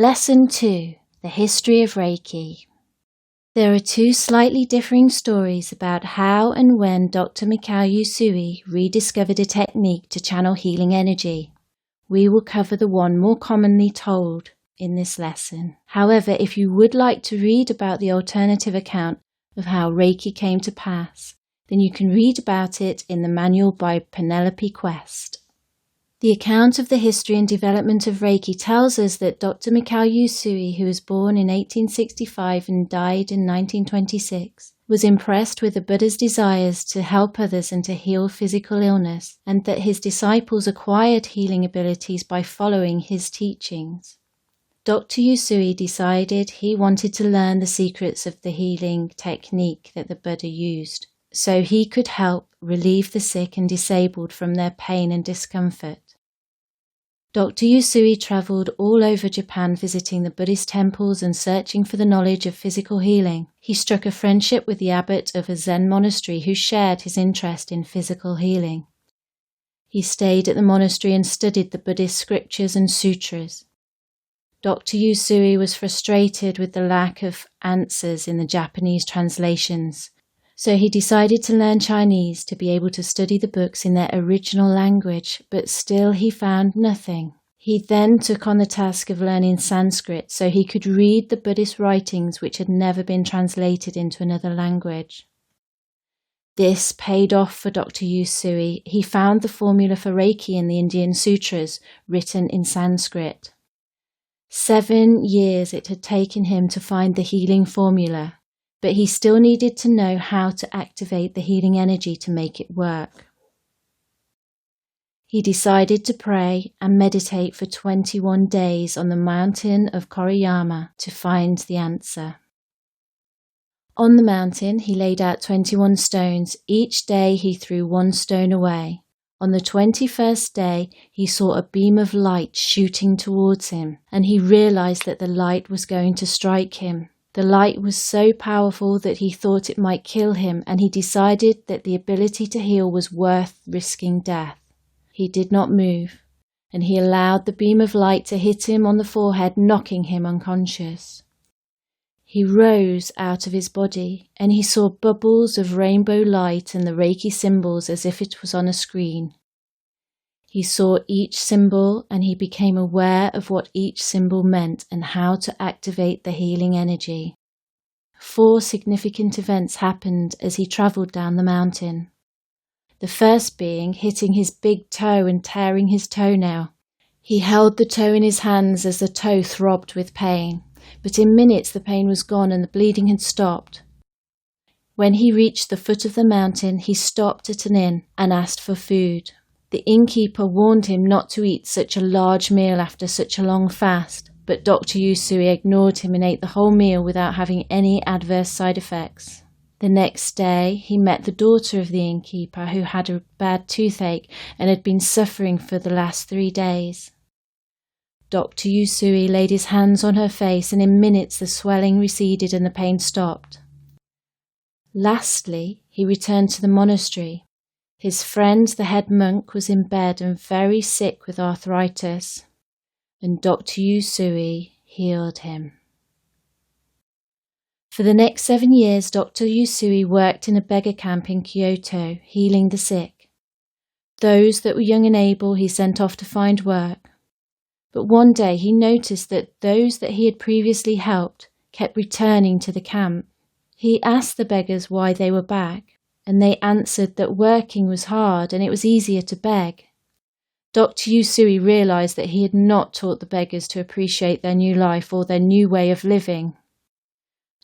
Lesson 2. The History of Reiki. There are two slightly differing stories about how and when Dr. Mikao Usui rediscovered a technique to channel healing energy. We will cover the one more commonly told in this lesson. However, if you would like to read about the alternative account of how Reiki came to pass, then you can read about it in the manual by Penelope Quest. The account of the history and development of Reiki tells us that Dr. Mikao Usui, who was born in 1865 and died in 1926, was impressed with the Buddha's desires to help others and to heal physical illness, and that his disciples acquired healing abilities by following his teachings. Dr. Usui decided he wanted to learn the secrets of the healing technique that the Buddha used, so he could help relieve the sick and disabled from their pain and discomfort. Dr. Usui travelled all over Japan visiting the Buddhist temples and searching for the knowledge of physical healing. He struck a friendship with the abbot of a Zen monastery who shared his interest in physical healing. He stayed at the monastery and studied the Buddhist scriptures and sutras. Dr. Usui was frustrated with the lack of answers in the Japanese translations, so he decided to learn Chinese to be able to study the books in their original language, but still he found nothing. He then took on the task of learning Sanskrit so he could read the Buddhist writings which had never been translated into another language. This paid off for Dr. Usui. He found the formula for Reiki in the Indian sutras written in Sanskrit. 7 years it had taken him to find the healing formula, but he still needed to know how to activate the healing energy to make it work. He decided to pray and meditate for 21 days on the mountain of Koriyama to find the answer. On the mountain, he laid out 21 stones. Each day he threw one stone away. On the 21st day, he saw a beam of light shooting towards him, and he realized that the light was going to strike him. The light was so powerful that he thought it might kill him, and he decided that the ability to heal was worth risking death. He did not move, and he allowed the beam of light to hit him on the forehead, knocking him unconscious. He rose out of his body, and he saw bubbles of rainbow light and the Reiki symbols as if it was on a screen. He saw each symbol and he became aware of what each symbol meant and how to activate the healing energy. 4 significant events happened as he travelled down the mountain. The first being hitting his big toe and tearing his toenail. He held the toe in his hands as the toe throbbed with pain, but in minutes the pain was gone and the bleeding had stopped. When he reached the foot of the mountain, he stopped at an inn and asked for food. The innkeeper warned him not to eat such a large meal after such a long fast, but Dr. Usui ignored him and ate the whole meal without having any adverse side effects. The next day, he met the daughter of the innkeeper who had a bad toothache and had been suffering for the last 3 days. Dr. Usui laid his hands on her face and in minutes the swelling receded and the pain stopped. Lastly, he returned to the monastery. His friend, the head monk, was in bed and very sick with arthritis, and Dr. Usui healed him. For the next 7 years, Dr. Usui worked in a beggar camp in Kyoto, healing the sick. Those that were young and able he sent off to find work. But one day he noticed that those that he had previously helped kept returning to the camp. He asked the beggars why they were back, and they answered that working was hard and it was easier to beg. Dr. Usui realized that he had not taught the beggars to appreciate their new life or their new way of living.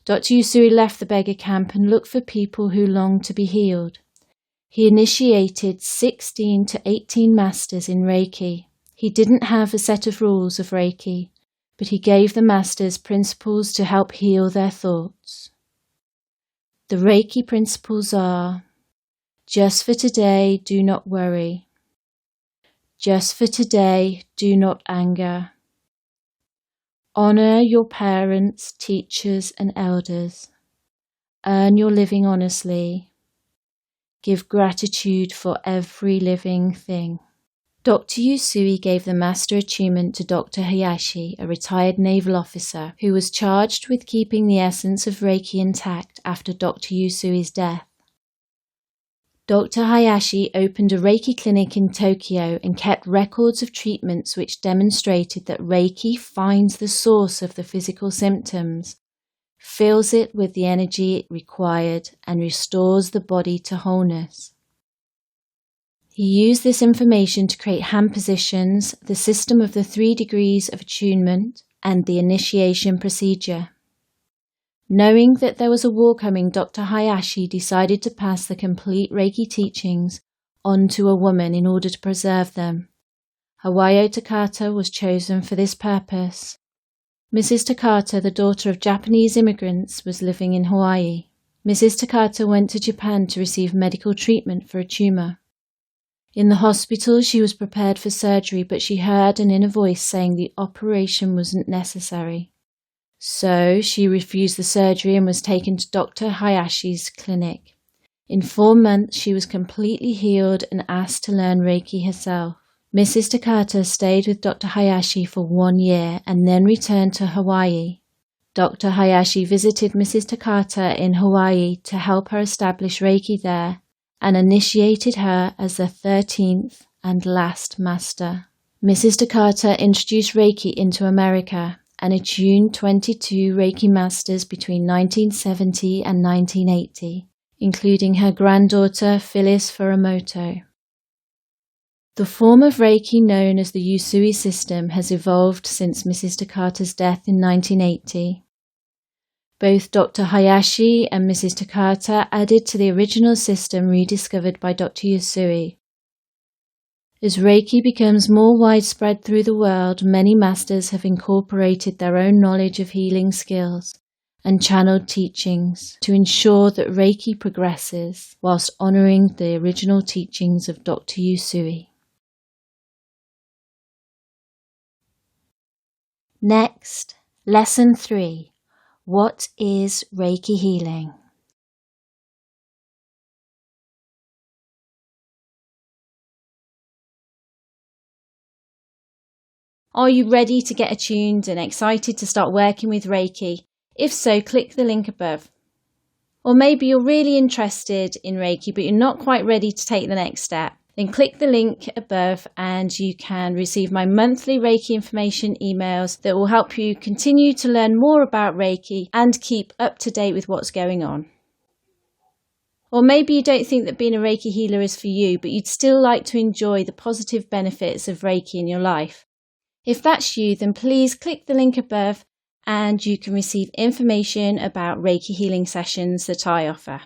Dr. Usui left the beggar camp and looked for people who longed to be healed. He initiated 16 to 18 masters in Reiki. He didn't have a set of rules of Reiki, but he gave the masters principles to help heal their thoughts. The Reiki principles are: just for today, do not worry. Just for today, do not anger. Honor your parents, teachers, and elders. Earn your living honestly. Give gratitude for every living thing. Dr. Yusui gave the master attunement to Dr. Hayashi, a retired naval officer who was charged with keeping the essence of Reiki intact after Dr. Yusui's death. Dr. Hayashi opened a Reiki clinic in Tokyo and kept records of treatments which demonstrated that Reiki finds the source of the physical symptoms, fills it with the energy it required, and restores the body to wholeness. He used this information to create hand positions, the system of the 3 degrees of attunement, and the initiation procedure. Knowing that there was a war coming, Dr. Hayashi decided to pass the complete Reiki teachings on to a woman in order to preserve them. Hawayo Takata was chosen for this purpose. Mrs. Takata, the daughter of Japanese immigrants, was living in Hawaii. Mrs. Takata went to Japan to receive medical treatment for a tumor. In the hospital, she was prepared for surgery, but she heard an inner voice saying the operation wasn't necessary. So she refused the surgery and was taken to Dr. Hayashi's clinic. In 4 months, she was completely healed and asked to learn Reiki herself. Mrs. Takata stayed with Dr. Hayashi for 1 year and then returned to Hawaii. Dr. Hayashi visited Mrs. Takata in Hawaii to help her establish Reiki there and initiated her as the 13th and last master. Mrs. Takata introduced Reiki into America and attuned 22 Reiki masters between 1970 and 1980, including her granddaughter Phyllis Furumoto. The form of Reiki known as the Yusui system has evolved since Mrs. Takata's death in 1980. Both Dr. Hayashi and Mrs. Takata added to the original system rediscovered by Dr. Yusui. As Reiki becomes more widespread through the world, many masters have incorporated their own knowledge of healing skills and channeled teachings to ensure that Reiki progresses whilst honouring the original teachings of Dr. Yusui. Next, Lesson 3. What is Reiki healing? Are you ready to get attuned and excited to start working with Reiki? If so, click the link above. Or maybe you're really interested in Reiki, but you're not quite ready to take the next step. Then click the link above and you can receive my monthly Reiki information emails that will help you continue to learn more about Reiki and keep up to date with what's going on. Or maybe you don't think that being a Reiki healer is for you, but you'd still like to enjoy the positive benefits of Reiki in your life. If that's you, then please click the link above and you can receive information about Reiki healing sessions that I offer.